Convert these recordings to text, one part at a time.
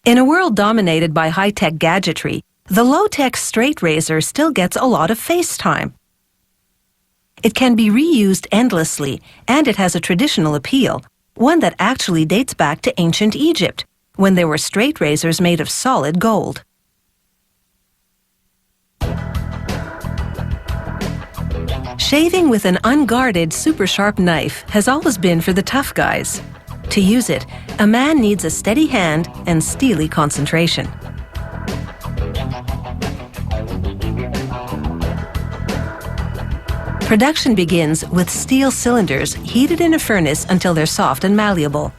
In a world dominated by high-tech gadgetry, the low-tech straight razor still gets a lot of face time. It can be reused endlessly, and it has a traditional appeal, one that actually dates back to ancient Egypt, when there were straight razors made of solid gold. Shaving with an unguarded, super-sharp knife has always been for the tough guys. To use it, a man needs a steady hand and steely concentration. Production begins with steel cylinders heated in a furnace until they're soft and malleable.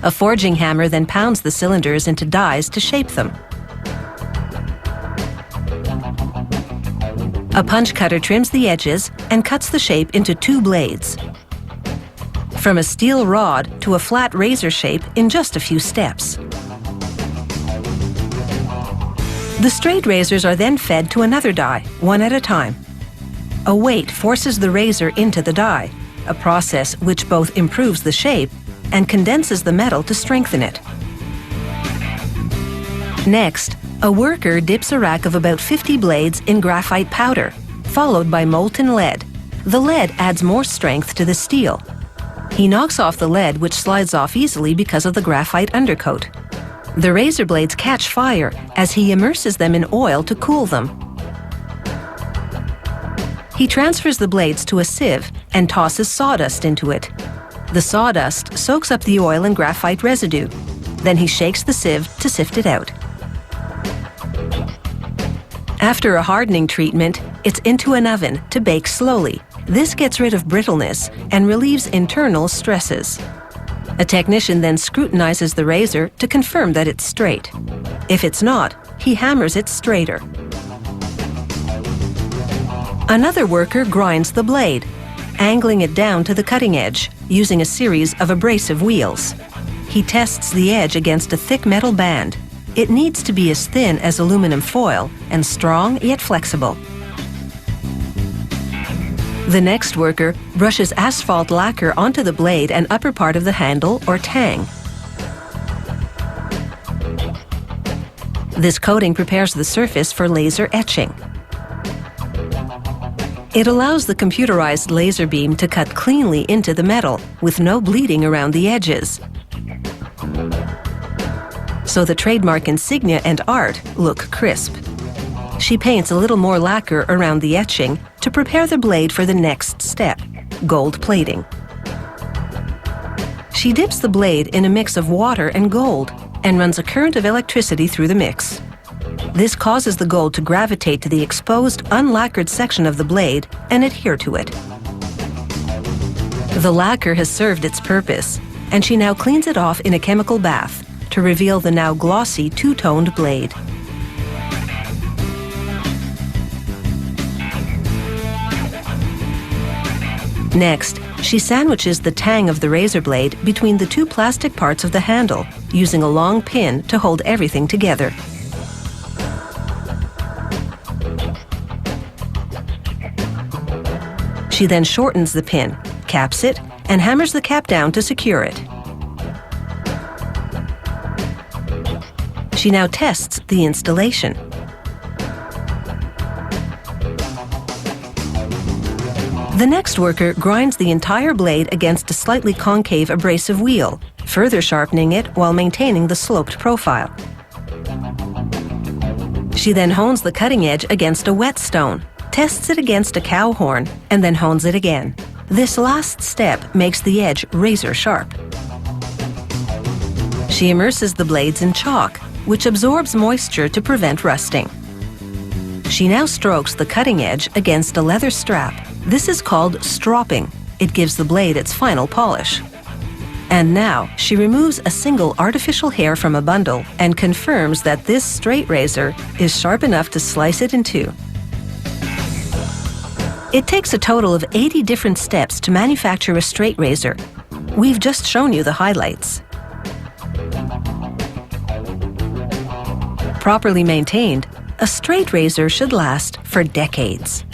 A forging hammer then pounds the cylinders into dies to shape them. A punch cutter trims the edges and cuts the shape into 2 blades. From a steel rod to a flat razor shape in just a few steps. The straight razors are then fed to another die, one at a time. A weight forces the razor into the die, a process which both improves the shape and condenses the metal to strengthen it. Next, a worker dips a rack of about 50 blades in graphite powder, followed by molten lead. The lead adds more strength to the steel. He knocks off the lead, which slides off easily because of the graphite undercoat. The razor blades catch fire as he immerses them in oil to cool them. He transfers the blades to a sieve and tosses sawdust into it. The sawdust soaks up the oil and graphite residue. Then he shakes the sieve to sift it out. After a hardening treatment, it's into an oven to bake slowly. This gets rid of brittleness and relieves internal stresses. A technician then scrutinizes the razor to confirm that it's straight. If it's not, he hammers it straighter. Another worker grinds the blade, angling it down to the cutting edge, using a series of abrasive wheels. He tests the edge against a thick metal band. It needs to be as thin as aluminum foil and strong yet flexible. The next worker brushes asphalt lacquer onto the blade and upper part of the handle or tang. This coating prepares the surface for laser etching. It allows the computerized laser beam to cut cleanly into the metal with no bleeding around the edges. So the trademark insignia and art look crisp. She paints a little more lacquer around the etching to prepare the blade for the next step, gold plating. She dips the blade in a mix of water and gold and runs a current of electricity through the mix. This causes the gold to gravitate to the exposed, unlacquered section of the blade and adhere to it. The lacquer has served its purpose, and she now cleans it off in a chemical bath to reveal the now glossy, two-toned blade. Next, she sandwiches the tang of the razor blade between the 2 plastic parts of the handle, using a long pin to hold everything together. She then shortens the pin, caps it, and hammers the cap down to secure it. She now tests the installation. The next worker grinds the entire blade against a slightly concave abrasive wheel, further sharpening it while maintaining the sloped profile. She then hones the cutting edge against a whetstone, tests it against a cow horn, and then hones it again. This last step makes the edge razor sharp. She immerses the blades in chalk, which absorbs moisture to prevent rusting. She now strokes the cutting edge against a leather strap. This is called stropping. It gives the blade its final polish. And now she removes a single artificial hair from a bundle and confirms that this straight razor is sharp enough to slice it in 2. It takes a total of 80 different steps to manufacture a straight razor. We've just shown you the highlights. Properly maintained, a straight razor should last for decades.